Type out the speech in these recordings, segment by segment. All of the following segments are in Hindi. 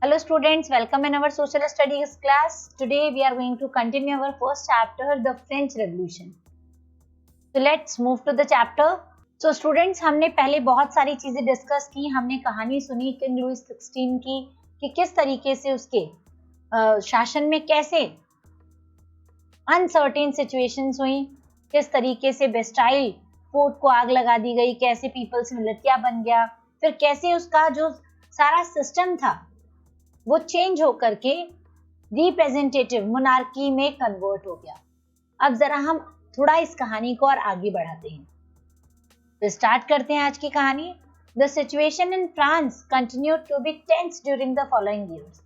Hello students, welcome in our social studies class. Today we are going to continue our first chapter, the French Revolution. So let's move to the chapter. So students, हमने पहले बहुत सारी चीजें डिस्कस की. हमने कहानी सुनी किंग लुइस 16 की कि किस तरीके से उसके शासन में कैसे अनसर्टेन सिचुएशंस हुई, किस तरीके से बेस्टाइल फोर्ट को आग लगा दी गई, कैसे पीपल्स मिलिटिया बन गया, फिर कैसे उसका जो सारा सिस्टम था वो चेंज होकर के रिप्रेजेंटेटिव मोनार्की में कन्वर्ट हो गया. अब जरा हम थोड़ा इस कहानी को और आगे बढ़ाते हैं. तो स्टार्ट करते हैं आज की कहानी. The situation in France continued to be tense during the following years.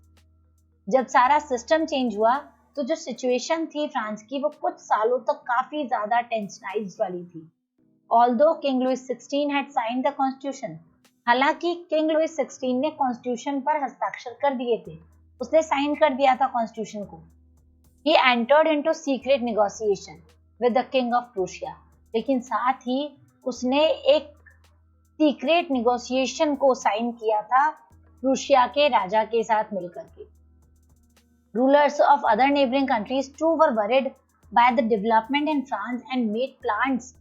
जब सारा सिस्टम चेंज हुआ तो जो सिचुएशन थी फ्रांस की वो कुछ सालों तक काफी ज्यादा टेंशनाइज्ड वाली थी. Although King Louis 16 had signed the constitution, हालांकि किंग लुइस 16 ने कॉन्स्टिट्यूशन पर हस्ताक्षर कर दिए थे, उसने साइन कर दिया था कॉन्स्टिट्यूशन को. He entered into secret negotiation with the king of Prussia, लेकिन साथ ही उसने एक सीक्रेट नेगोशिएशन को साइन किया था प्रूशिया के राजा के साथ मिलकर के. Rulers of other neighbouring countries to were worried by the development in France and made plans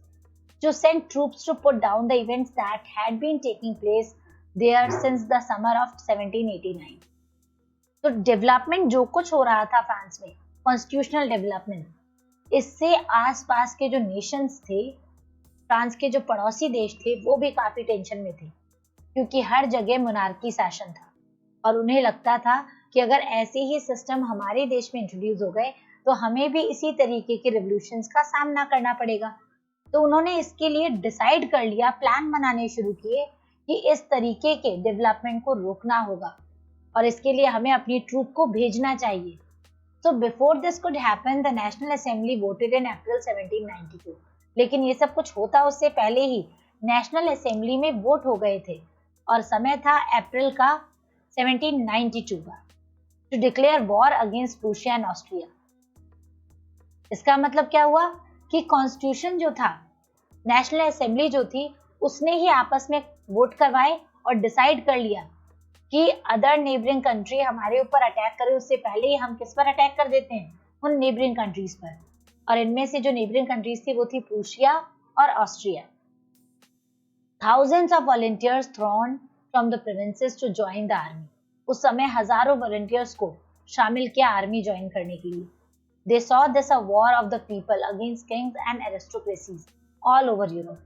to send troops to put down the events that had been taking place there since the summer of 1789. तो डेवलपमेंट जो कुछ हो रहा था फ्रांस में, कॉन्स्टिट्यूशनल डेवलपमेंट, इससे आसपास के जो नेशंस थे, फ्रांस के जो पड़ोसी देश थे, वो भी काफी टेंशन में थे क्योंकि हर जगह मोनार्की शासन था और उन्हें लगता था कि अगर ऐसे ही सिस्टम हमारे देश में इंट्रोड्यूस हो गए तो हमें भी इसी तरीके के रिवोल्यूशंस का सामना करना पड़ेगा. तो उन्होंने इसके लिए डिसाइड कर लिया, प्लान बनाने शुरू किए कि इस तरीके के डेवलपमेंट को रोकना होगा और इसके लिए हमें अपनी ट्रूप को भेजना चाहिए. So before this could happen the national assembly voted in April 1792. लेकिन ये सब कुछ होता उससे पहले ही नेशनल असेंबली में वोट हो गए थे और समय था अप्रैल का 1792 का, to declare war against Prussia and Austria. इसका मतलब क्या हुआ कि कॉन्स्टिट्यूशन जो था, नेशनल असेंबली जो थी, उसने ही आपस में वोट करवाए और डिसाइड कर लिया कि अदर नेबरिंग कंट्री हमारे ऊपर अटैक करे उससे पहले ही हम किस पर अटैक कर देते हैं, उन नेबरिंग कंट्रीज पर. और इनमें से जो नेबरिंग कंट्रीज थी वो थी प्रूशिया और ऑस्ट्रिया. थाउजेंड्स of volunteers thronged from the provinces to join the army. उस समय हजारों वॉलंटियर्स को शामिल किया आर्मी ज्वाइन करने के लिए. They saw this a war of the people against kings and aristocracies all over Europe.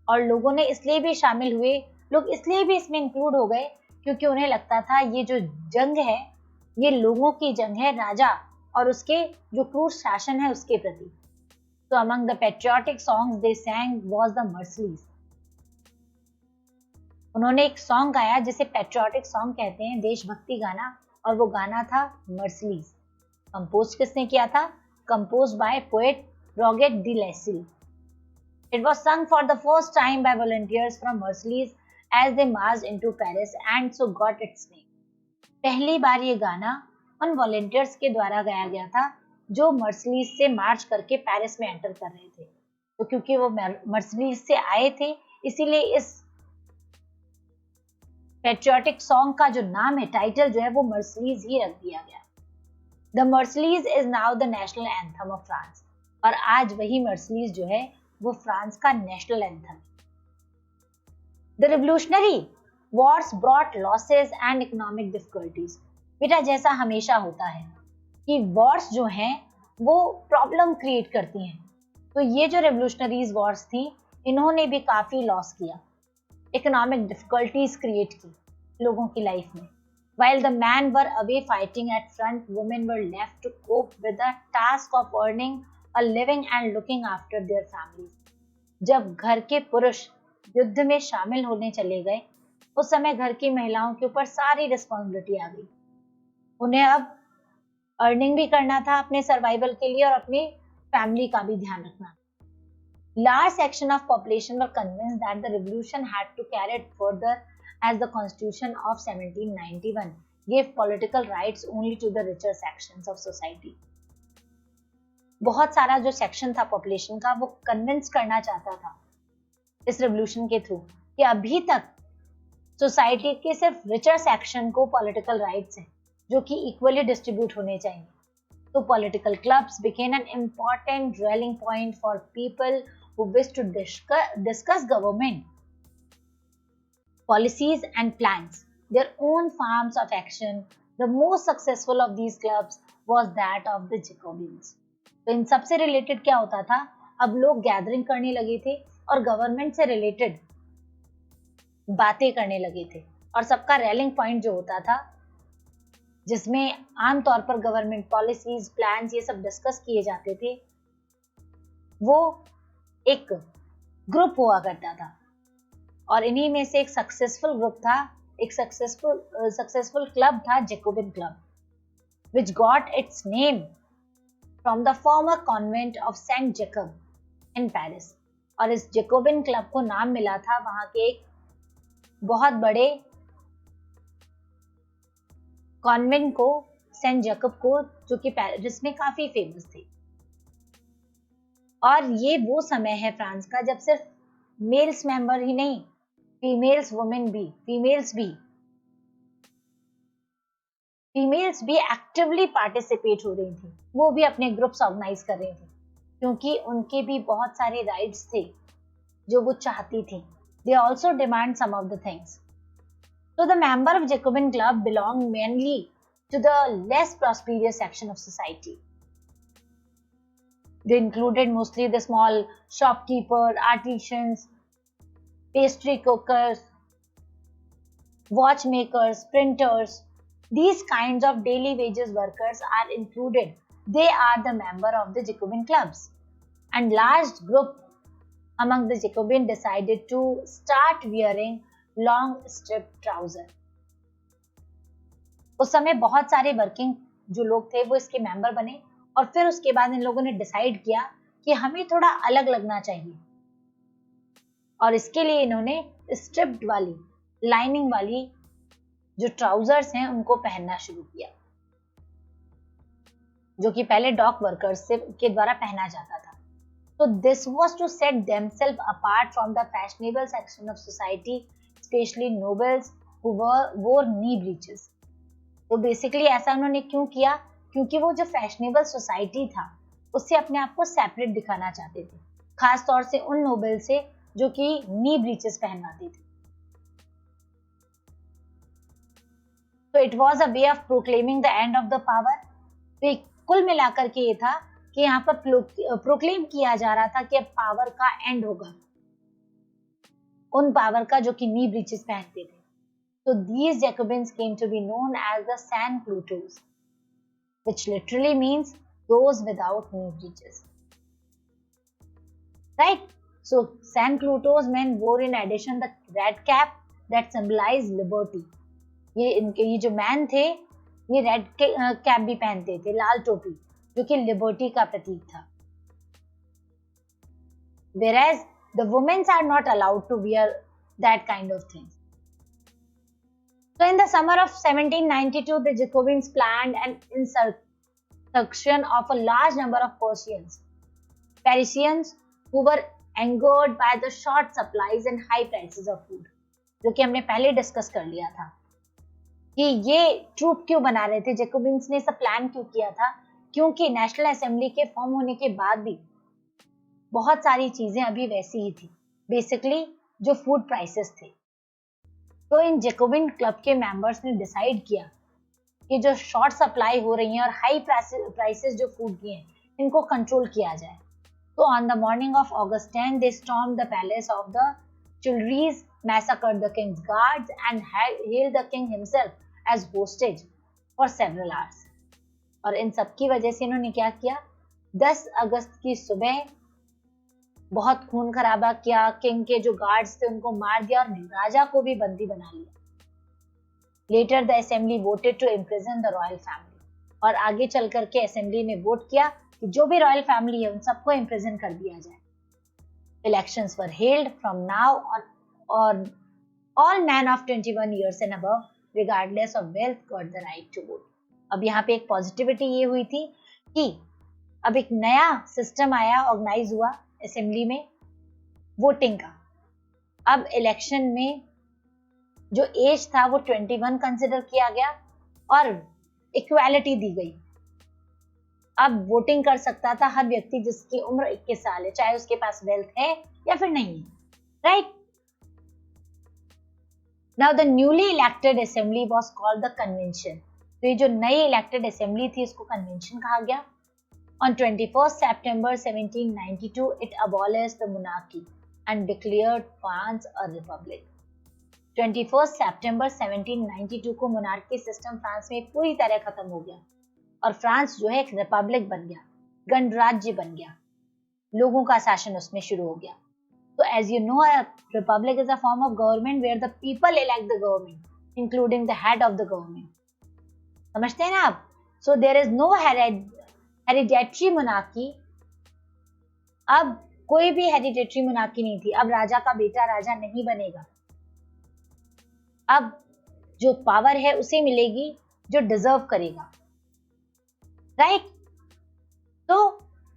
और लोगों ने इसलिए भी शामिल हुए, लोग इसलिए भी इसमें इंक्लूड हो गए क्योंकि उन्हें लगता था ये जो जंग है ये लोगों की जंग है, राजा और उसके जो क्रूर शासन है उसके प्रति. So among the patriotic songs they sang was the Marseillaise. उन्होंने एक सॉन्ग गाया जिसे पेट्रियोटिक सॉन्ग कहते हैं, देशभक्ति गाना, और वो गाना था मर्सिलीज. कंपोज किसने किया था? Compose by poet Rouget de Lisle. It was सung for the first time by volunteers from Marseille as they marched into Paris and so got its name. पहली बार ये गाना उन वॉलंटियर्स के द्वारा गाया गया था जो मर्सिलीज से मार्च करके पेरिस में एंटर कर रहे थे. तो क्योंकि वो मर्सिलीज से आए थे इसीलिए इस पेट्रियोटिक सॉन्ग का जो नाम है, टाइटल जो है, वो मर्सिलीज ही रख दिया गया. The Marseillaise is now the national anthem of France. और आज वही मर्सिलीज जो है वो फ्रांस का national anthem. The revolutionary wars brought losses and economic difficulties. बेटा, जैसा हमेशा होता है कि वॉर्स जो हैं वो प्रॉब्लम क्रिएट करती हैं, तो ये जो रेवोल्यूशनरीज वॉर्स थी इन्होंने भी काफी लॉस किया, इकोनॉमिक डिफिकल्टीज क्रिएट की लोगों की लाइफ में. While the men were away fighting at front, women were left to cope with the task of earning a living and looking after their families. जब घर के पुरुष युद्ध में शामिल होने चले गए उस समय घर की महिलाओं के ऊपर सारी रिस्पॉन्सिबिलिटी आ गई. उन्हें अब अर्निंग भी करना था अपने सर्वाइवल के लिए और अपनी फैमिली का भी ध्यान रखना. Large section of population were convinced that the revolution had to carry it further as the Constitution of 1791 gave political rights only to the richer sections of society. बहुत सारा जो सेक्शन था पॉपुलेशन का वो कन्विंस करना चाहता था इस रेवोल्यूशन के थ्रू कि अभी तक सोसाइटी के सिर्फ रिचर सेक्शन को पॉलिटिकल राइट्स हैं, जो कि इक्वली डिस्ट्रीब्यूट होने चाहिए। तो political clubs became an important rallying point for people who wish to discuss government policies and plans their own forms of action. The most successful of these clubs was that of the Jacobins. तो इन सब से रिलेटेड क्या होता था, अब लोग गैदरिंग करने लगे थे और गवर्नमेंट से रिलेटेड बातें करने लगे थे, और सबका रैलिंग पॉइंट जो होता था जिसमें आमतौर पर गवर्नमेंट पॉलिसीज प्लान्स ये सब डिस्कस किए जाते थे, वो एक ग्रुप हुआ करता था। और इन्हीं में से एक सक्सेसफुल ग्रुप था, एक सक्सेसफुल क्लब था Jacobin club, which got its name from the former convent of Saint Jacob in Paris। और इस जैकोबिन क्लब को नाम मिला था वहां के एक बहुत बड़े कॉन्वेंट को, सेंट जैकब को, जो कि पेरिस में काफी फेमस थे। और ये वो समय है फ्रांस का जब सिर्फ मेल्स मेंबर ही नहीं, फीमेल्स भी एक्टिवली पार्टिसिपेट हो रही थी, वो भी अपने ग्रुप्स ऑर्गेनाइज कर रही थी, क्योंकि उनके भी बहुत सारे राइट्स थे जो वो चाहती थी। They also demand some of the things. So the member of Jacobin Club belonged mainly to the less prosperous section of society. They included mostly the small shopkeepers, artisans, pastry cookers, watchmakers, printers. These kinds of daily wages workers are included. They are the member of the Jacobin clubs. And large group among the Jacobin decided to start wearing long strip trouser. उस समय बहुत सारे वर्किंग जो लोग थे वो इसके मेंबर बने, और फिर उसके बाद इन लोगों ने डिसाइड किया कि हमें थोड़ा अलग लगना चाहिए, और इसके लिए इन्होंने स्ट्रिप्ड वाली, लाइनिंग वाली जो ट्राउजर्स हैं उनको पहनना शुरू किया, जो कि पहले डॉक वर्कर्स के द्वारा पहना जाता था। तो this was to set themselves apart from the fashionable section of society, especially nobles who wore knee breeches। तो बेसिकली ऐसा उन्होंने क्यों किया, क्योंकि वो जो फैशनेबल सोसाइटी था उससे अपने आप को सेपरेट दिखाना चाहते थे, खास तौर से उन नोबल से जो कि नी ब्रीचेस पहनवाते थे। तो it was a way of proclaiming the end of the power. तो कुल मिलाकर के ये था कि यहाँ पर प्रोक्लेम किया जा रहा था कि अब पावर का एंड होगा, उन पावर का जो कि नी ब्रीचेस पहनते थे। तो these Jacobins came to be known as the Sans Clouteux, which literally means those without knee breeches, right? So Sans Clouteux men wore in addition the red cap that symbolized liberty। ये जो मैन थे ये रेड कैप भी पहनते थे, लाल टोपी, जो कि लिबर्टी का प्रतीक था। Whereas the women are not allowed to wear that kind of things। So in the summer of 1792, the Jacobins planned an insurrection of a large number of Parisians who were angered by the short supplies and high prices of food। जो कि हमने पहले डिस्कस कर लिया था कि ये ट्रूप क्यों बना रहे थे, जैकोबिन्स ने सब प्लान क्यों किया था, क्योंकि नेशनल असेंबली के फॉर्म होने के बाद भी बहुत सारी चीजें अभी वैसी ही थी, बेसिकली जो फूड प्राइसेस थे। तो इन जैकोबिन क्लब के मेंबर्स ने डिसाइड किया कि जो शॉर्ट सप्लाई हो रही है और हाई प्राइसेस जो फूड की हैं, इनको कंट्रोल किया जाए। तो on the morning of August 10 they stormed the palace of the Tuileries, massacred the king's guards and held the king himself as hostage for several hours। और इन सब की वजह से इन्होंने क्या किया, 10 अगस्त की सुबह बहुत खून खराबा किया, किंग के जो गार्ड्स थे उनको मार दिया और राजा को भी बंदी बना लिया। Later the assembly voted to imprison the royal family, और आगे चल करके असेंबली ने वोट किया कि जो भी रॉयल फैमिली है उन सबको इम्प्रिजन कर दिया जाए। Elections were held from now on all man of 21 years and above regardless of wealth got the right to vote। अब यहाँ पे एक पॉजिटिविटी ये हुई थी कि अब एक नया सिस्टम आया, ऑर्गेनाइज हुआ असेंबली में वोटिंग का। अब इलेक्शन में जो एज था वो 21 कंसिडर किया गया, और इक्वालिटी दी गई। अब वोटिंग कर सकता था हर व्यक्ति जिसकी उम्र 21 साल है, चाहे उसके पास वेल्थ है या फिर नहीं है, right. Now the newly elected assembly was called the convention. तो ये जो नई इलेक्टेड असेंबली थी इसको कन्वेंशन कहा गया। On 21st September 1792, it abolished the monarchy and declared France a republic. 21st September 1792 को मोनार्की सिस्टम फ्रांस में पूरी तरह खत्म हो गया और फ्रांस जो है एक रिपब्लिक बन गया, गणराज्य बन गया, लोगों का शासन उसमें शुरू हो गया। तो as you know, a republic is a form of government where the people elect the government, including the head of the government. समझते हैं ना आप? So there is no hereditary monarchy. अब कोई भी हेरिडेटरी मोनार्की नहीं थी। अब राजा का बेटा राजा नहीं बनेगा। अब जो पावर है उसे मिलेगी जो डिजर्व करेगा, राइट। तो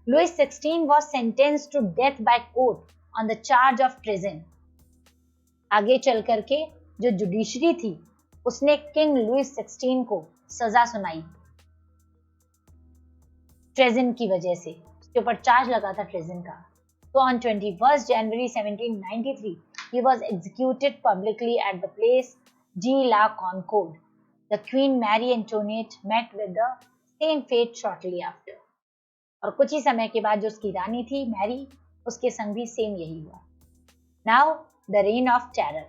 Louis 16 was sentenced to death by court on the charge of treason. आगे चल करके जो जुडिशरी थी उसने किंग लुइस 16 को सजा सुनाई ट्रेजन की वजह से, उसके ऊपर चार्ज लगा था ट्रेजन का। तो on 21 January 1793 he was executed publicly at the place de la Concorde. The Queen Marie Antoinette met with the same fate shortly after. और कुछ ही समय के बाद जो उसकी रानी थी मैरी, उसके संग भी सेम यही हुआ। Now the reign of terror.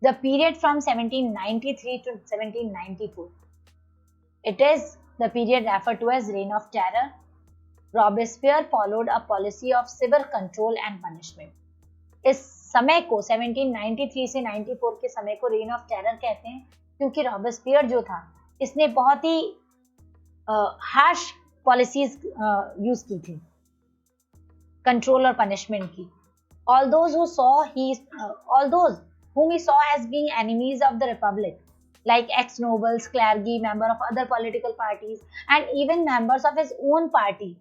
The period from 1793 to 1794. It is the period referred to as Reign of Terror. Robespierre followed a policy of severe control and punishment. इस समय को 1793 से 94 के समय को रेन ऑफ टेरर कहते हैं क्योंकि रॉबेस्पियर जो था इसने बहुत ही हार्श पॉलिसीज यूज की थी, कंट्रोल और पनिशमेंट की। All those whom he saw as being enemies of the republic, like ex-nobles, clergy, members of other political parties, and even members of his own party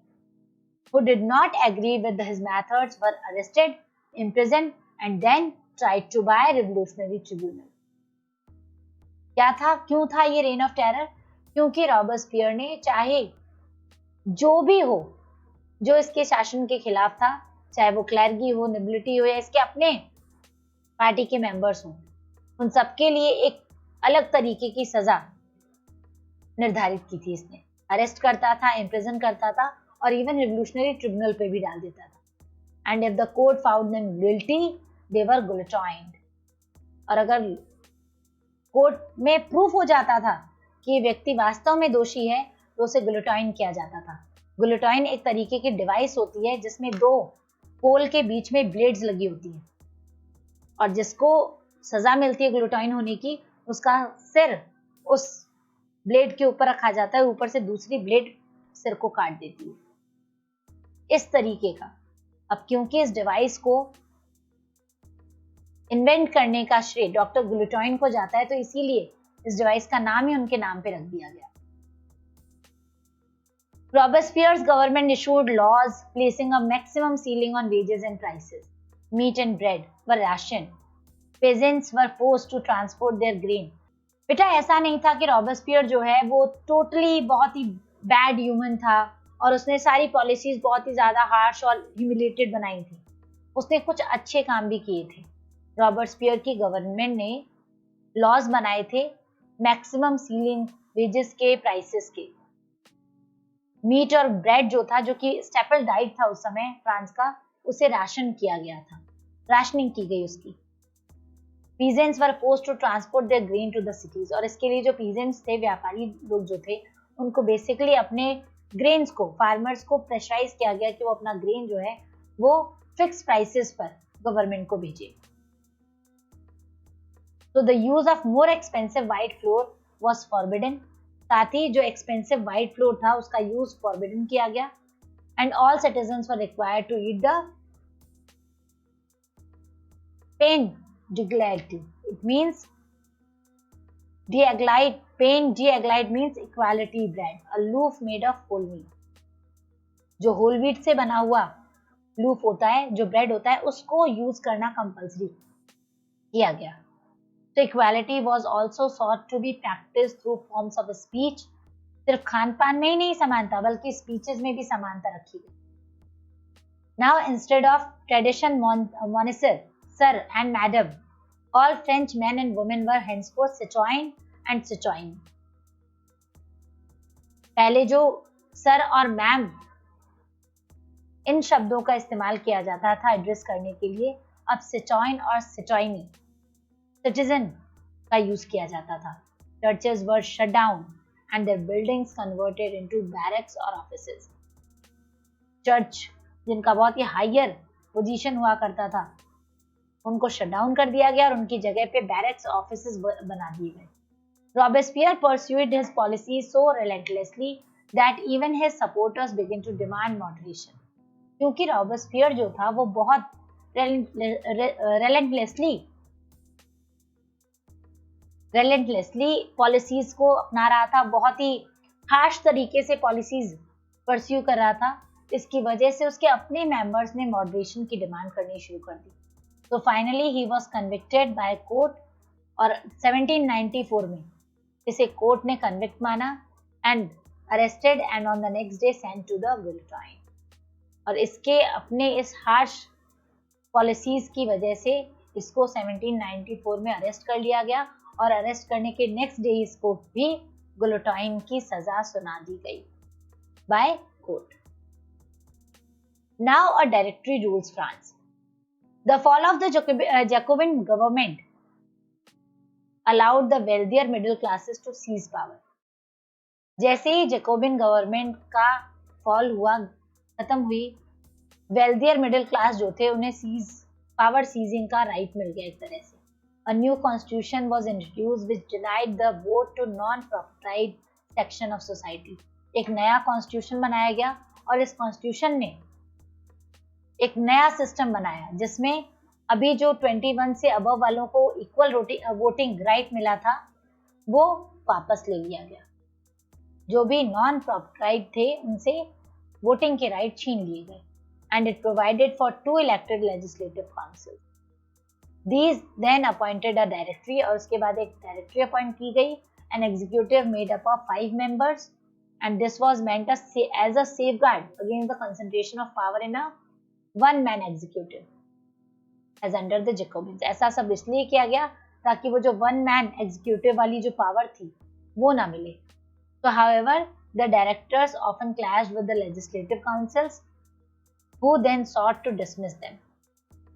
who did not agree with his methods were arrested, imprisoned, and then tried to by revolutionary tribunal. क्या था, क्यों था ये रेन ऑफ टेरर? क्योंकि रॉबेस्पियर ने चाहे जो भी हो जो इसके शासन के खिलाफ था, चाहे वो क्लर्गी हो, नोबिलिटी हो या इसके अपने पार्टी के मेंबर्स हों, उन सबके लिए एक अलग तरीके की सजा निर्धारित की थी। इसने अरेस्ट करता था, इम्प्रिजन करता था और इवन रिवोल्यूशनरी ट्रिब्यूनल पे भी डाल देता था। And if the court found them guilty they were guillotined. और अगर कोर्ट में प्रूफ हो जाता था कि ये व्यक्ति वास्तव में दोषी है तो उसे गुलिटॉइन किया जाता था। गुलिटॉइन एक तरीके की डिवाइस होती है जिसमें दो पोल के बीच में ब्लेड्स लगी होती है और जिसको सजा मिलती है गुलिटॉइन होने की, उसका सिर उस ब्लेड के ऊपर रखा जाता है, ऊपर से दूसरी ब्लेड सिर को काट देती है, इस तरीके का। अब क्योंकि इस डिवाइस को इन्वेंट करने का श्रेय डॉक्टर गुलिटॉइन को जाता है तो इसीलिए इस डिवाइस का नाम ही उनके नाम पे रख दिया गया। Robespierre's government issued laws placing a maximum ceiling on wages and prices. Meat and bread were rationed. Peasants were forced to transport their grain. बेटा ऐसा नहीं था कि रॉबेस्पियर जो है वो टोटली बहुत ही बैड ह्यूमन था और उसने सारी पॉलिसीज बहुत ही ज्यादा हार्श और ह्यूमिलेटेड बनाई थी। उसने कुछ अच्छे काम भी किए थे। रॉबेस्पियर की गवर्नमेंट ने लॉज बनाए थे मैक्सिमम सीलिंग वेजेस के, प्राइसेस के। मीट और ब्रेड जो था, जो कि स्टेपल डाइट था उस समय फ्रांस का, उसे राशन किया गया था, राशनिंग की गई उसकी। Peasants were forced to transport their grain to the cities. और इसके लिए जो पीजेंट्स थे, व्यापारी लोग जो थे, उनको बेसिकली अपने ग्रेन्स को, फार्मर्स को प्रेशराइज किया गया कि वो अपना ग्रेन जो है वो फिक्स प्राइसेस पर गवर्नमेंट को भेजे। तो the use of more expensive white floor was forbidden. साथ ही जो एक्सपेंसिव व्हाइट फ्लोर था उसका यूज फॉरबिडन किया गया। And all citizens were required to eat the pain d'egalite. It means d'egalite. Pain d'egalite means equality bread, a loaf made of whole wheat. जो होल व्हीट से बना हुआ लूफ होता है, जो ब्रेड होता है, उसको यूज करना कंपल्सरी किया गया। So equality was also sought to be practiced through forms of speech सिर्फ खान पान में ही नहीं समानता बल्कि स्पीचेस में भी समानता रखी गई. Now instead of tradition moniser, sir and madam, all French men and women were henceforth citoyen and citoyenne. पहले जो सर और मैम इन शब्दों का इस्तेमाल किया जाता था एड्रेस करने के लिए, अब सिटॉइन और सिटॉइनी सिटीजन का यूज किया जाता था. Churches were shut down and their buildings converted into barracks और ऑफिसेज. चर्च जिनका बहुत ही हायर पोजीशन हुआ करता था उनको शट डाउन कर दिया गया और उनकी जगह पे बैरक्स ऑफिसेज बना दिए गए. Robespierre pursued his policies so relentlessly that even his supporters began to demand moderation. क्योंकि रॉबेस्पियर जो था वो बहुत relentlessly पॉलिसीज को अपना रहा था, बहुत ही हार्श तरीके से पॉलिसीज परस्यू कर रहा था. इसकी वजह से उसके अपने मेंबर्स ने मॉडरेशन की डिमांड करनी शुरू कर दी. तो finally he was convicted by court और 1794 में इसे कोर्ट ने कन्विक्ट माना and arrested and on the next day sent to the guillotine. और इसके अपने इस हार्श पॉलिसीज की वजह से इसको 1794 में अरेस्ट कर लिया गया और अरेस्ट करने के नेक्स्ट डे इसको भी गिलोटाइन की सजा सुना दी गई by court. Now a directory rules France. The fall of the Jacobian government allowed the wealthier middle classes to seize power. जैसे ही जैकोबिन गवर्नमेंट का फॉल हुआ, खत्म हुई, वेल्थियर मिडिल क्लास जो थे उन्हें पावर सीजिंग का राइट मिल गया एक तरह से. A new constitution was introduced which denied the vote to non-proprietary section of society. एक नया कॉन्स्टिट्यूशन बनाया गया और इस कॉन्स्टिट्यूशन ने एक नया सिस्टम बनाया जिसमें अभी जो 21 से अबव वालों को इक्वल वोटिंग राइट मिला था वो वापस ले लिया गया. जो भी नॉन प्रॉपर्टाइड थे उनसे वोटिंग के राइट छीन लिए गए. And it provided for 2 elected legislative council. These then appointed a directory और उसके बाद एक डायरेक्टरी अपॉइंट की गई. An executive made up of 5 members and this was meant as a safeguard against the concentration of power in a one man executive as under the Jacobins. ऐसा सब इसलिए किया गया ताकि वो जो वन मैन एग्जीक्यूटिव वाली जो पावर थी वो ना मिले. So however, the directors often clashed with the legislative councils who then sought to dismiss them.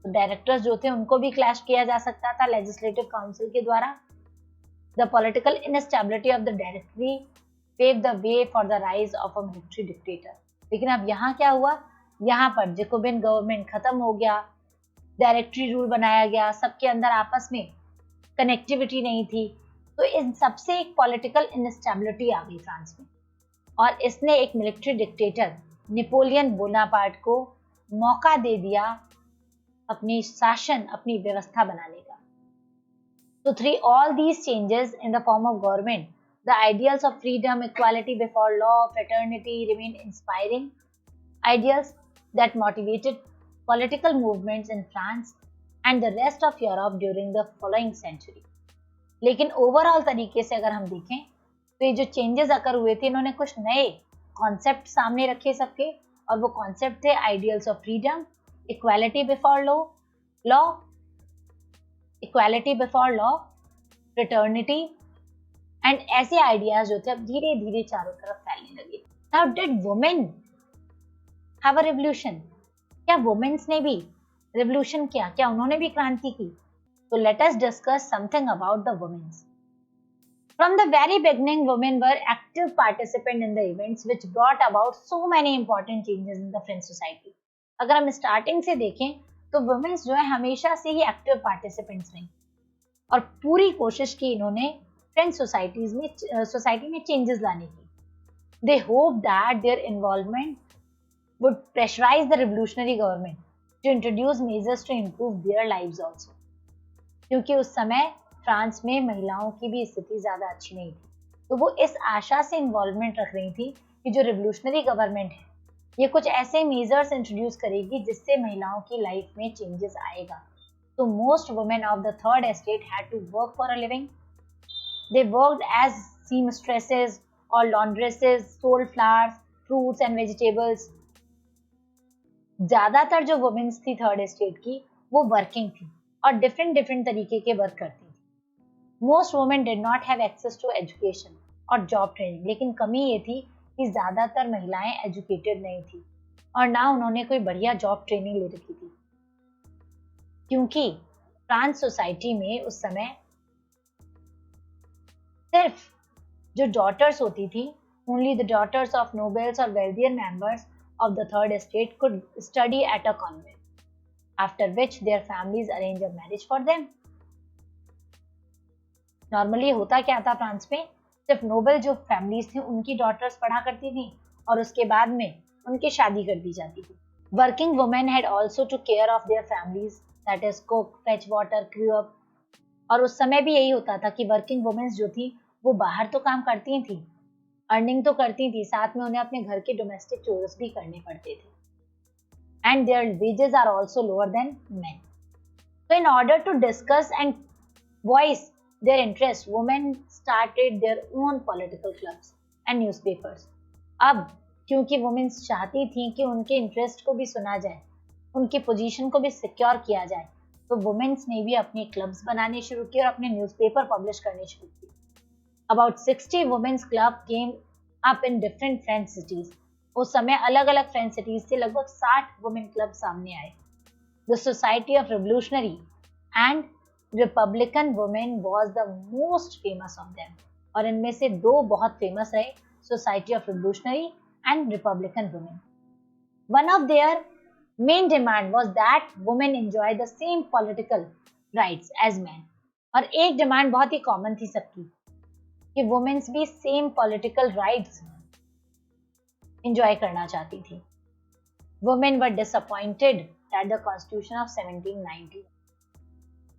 तो डायरेक्टर्स जो थे उनको भी क्लैश किया जा सकता था लेजिस्लेटिव काउंसिल के द्वारा. The political instability of the directory paved the way for the rise of a military dictator. लेकिन अब यहाँ क्या हुआ, यहाँ पर जैकोबिन गवर्नमेंट खत्म हो गया, डायरेक्टरी रूल बनाया गया, सबके अंदर आपस में कनेक्टिविटी नहीं थी. तो इन सबसे एक पॉलिटिकल इनस्टेबिलिटी आ गई फ्रांस में और इसने एक मिलिट्री डिक्टेटर नेपोलियन बोनापार्ट को मौका दे दिया अपनी शासन, अपनी व्यवस्था बनाने का. तो through all these changes in the form of government, the ideals of freedom, equality before law, fraternity remain inspiring ideals that motivated political movements in France and the rest of Europe during the following century. लेकिन ओवरऑल तरीके से अगर हम देखें तो ये जो चेंजेस अकर हुए थे इन्होंने कुछ नए कॉन्सेप्ट सामने रखे सबके और वो कॉन्सेप्ट थे ideals of freedom, equality before law, fraternity and ऐसे आइडियाज जो थे अब धीरे धीरे चारों तरफ फैलने लगे. Now did women have a revolution? क्या वुमेन्स ने भी रिवॉल्यूशन किया? क्या उन्होंने भी क्रांति की? तो let us discuss something about the women's. From the very beginning, women were active participants in the events which brought about so many important changes in the French society. अगर हम स्टार्टिंग से देखें तो वुमेन्स जो है हमेशा से ही एक्टिव पार्टिसिपेंट्स रही और पूरी कोशिश की इन्होंने फ्रेंच सोसाइटी में चेंजेस लाने की. They hoped that their involvement would pressurize the revolutionary government to introduce measures to improve their lives also. क्योंकि उस समय फ्रांस में महिलाओं की भी स्थिति ज्यादा अच्छी नहीं थी, तो वो इस आशा से इन्वॉल्वमेंट रख रही थी कि जो रिवोल्यूशनरी गवर्नमेंट है ये कुछ ऐसे मेजर्स इंट्रोड्यूस करेगी जिससे महिलाओं की लाइफ में चेंजेस आएगा. तो most women of the third estate had to work for a living. They worked as seamstresses और laundresses sold flowers, fruits and vegetables. ज्यादातर जो वुमेन्स थी थर्ड एस्टेट की वो वर्किंग थी और डिफरेंट डिफरेंट तरीके के वर्क करती थी. Most women did not have access to education और जॉब ट्रेनिंग, लेकिन कमी ये थी कि ज्यादातर महिलाएं एजुकेटेड नहीं थी और ना उन्होंने कोई बढ़िया जॉब ट्रेनिंग ले रखी थी, क्योंकि फ्रांस सोसाइटी में उस समय सिर्फ जो डॉटर्स होती थी, only the daughters of nobles और wealthier members of the third estate could study at a convent, after which their families arrange a marriage for them. Normally होता क्या था फ्रांस में, सिर्फ नोबल जो फैमिलीज थी उनकी डॉटर्स पढ़ा करती थी और उसके बाद में उनकी शादी कर दी जाती थी. Working women had also to care of their families, that is cook, fetch water, queue up. और उस समय भी यही होता था कि वर्किंग वुमेन्स जो थी वो बाहर तो काम करती थी, अर्निंग तो करती थी, साथ में उन्हें अपने घर के डोमेस्टिक चोर्स भी करने पड़ते थे. And their wages are also lower than men. So in order to discuss and voice their interest, women started their own political clubs and newspapers. अब क्योंकि वुमेन्स चाहती थी कि उनके इंटरेस्ट को भी सुना जाए, उनकी पोजीशन को भी सिक्योर किया जाए, तो वुमेन्स ने भी अपने क्लब्स बनाने शुरू किए और अपने न्यूज़पेपर पब्लिश करने शुरू किए. About 60 women's club came up in different French cities. उस समय अलग अलग फ्रेंच सिटीज से लगभग 60 वुमेन क्लब सामने आए. The Society of Revolutionary and Republican Women was the most famous of them. और इनमें से दो बहुत फेमस रहे, Society of Revolutionary and Republican Women. One of their main demand was that women enjoy the same political rights as men. और एक डिमांड बहुत ही कॉमन थी सबकी कि वुमेन्स भी सेम पॉलिटिकल राइट्स एंजॉय करना चाहती थी. Women were disappointed that the constitution of 1790.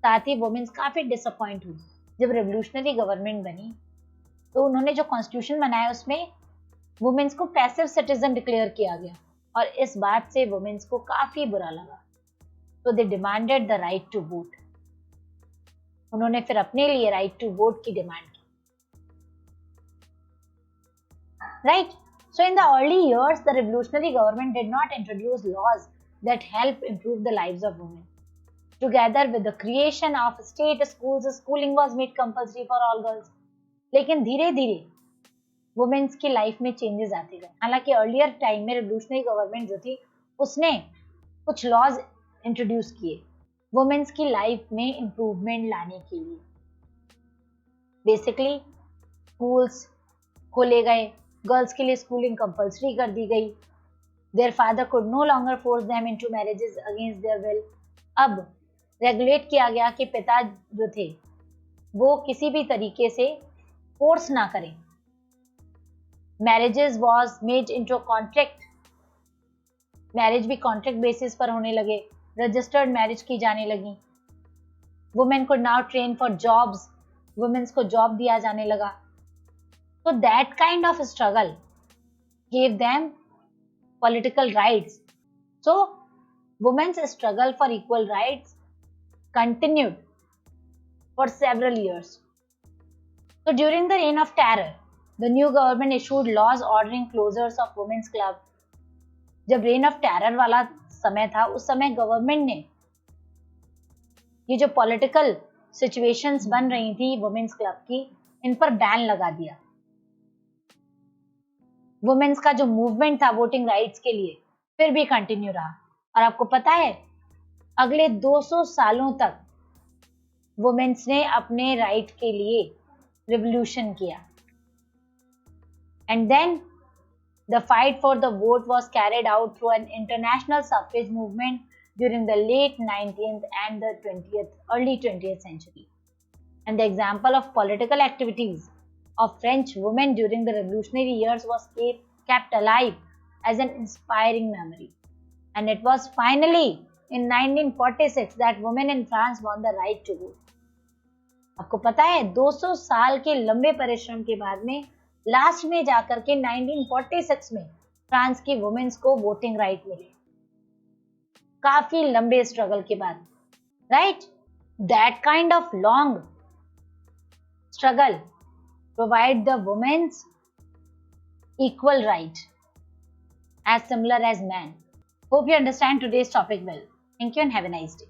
साथ ही वुमेन्स काफी डिसअपॉइंट हुई जब रेवोल्यूशनरी गवर्नमेंट बनी, तो उन्होंने जो कॉन्स्टिट्यूशन बनाया उसमें वुमेन्स को पैसिव सिटीजन डिक्लेयर किया गया और इस बात से वुमेन्स को काफी बुरा लगा. तो they demanded the right to vote. उन्होंने फिर अपने लिए राइट टू वोट की डिमांड की. Right? So in the early years, the revolutionary government did not introduce laws that help improve the lives of women. Together with the creation of state schools, schooling was made compulsory for all girls. लेकिन धीरे धीरे वुमेन्स की लाइफ में चेंजेस आते गए. हालांकि अर्लियर टाइम में रिवोल्यूशनरी गवर्नमेंट जो थी उसने कुछ लॉज इंट्रोड्यूस किए वुमेन्स की लाइफ में इम्प्रूवमेंट लाने के लिए. बेसिकली स्कूल्स खोले गए, गर्ल्स के लिए स्कूलिंग कंपल्सरी कर दी गई. Their father could no longer force them into marriages against their will. अब रेगुलेट किया गया कि पिता जो थे वो किसी भी तरीके से फोर्स ना करें. Marriages was made into contract. Marriage भी कॉन्ट्रैक्ट बेसिस पर होने लगे. रजिस्टर्ड मैरिज की जाने लगी. Women could now train for jobs. Women's को जॉब दिया जाने लगा. So that kind of struggle gave them political rights. So women's struggle for equal rights continued for several years. So during the reign of terror, the new government issued laws ordering closures of women's club. जब reign of terror वाला समय था, उस समय गवर्नमेंट ने ये जो पॉलिटिकल सिचुएशंस बन रही थी वुमेन्स क्लब की, इन पर बैन लगा दिया. वुमेन्स का जो मूवमेंट था वोटिंग राइट्स के लिए फिर भी कंटिन्यू रहा. और आपको पता है अगले 200 सालों तक वुमेन्स ने अपने राइट के लिए रिवोल्यूशन किया. And then the fight for the vote was carried out through an international suffrage movement during the late 19th and the early 20th century. And the example of political activities of French women during the revolutionary years was kept alive as an inspiring memory. And it was finally in 1946 that women in France won the right to vote. आपको पता है 200 साल के लंबे परिश्रम के बाद में लास्ट में जाकर के 1946 में फ्रांस की वुमेन्स को वोटिंग राइट मिले. काफी लंबे स्ट्रगल के बाद. Right? That kind of long struggle provide the women's equal right as similar as man. Hope you understand today's topic well. Thank you and have a nice day.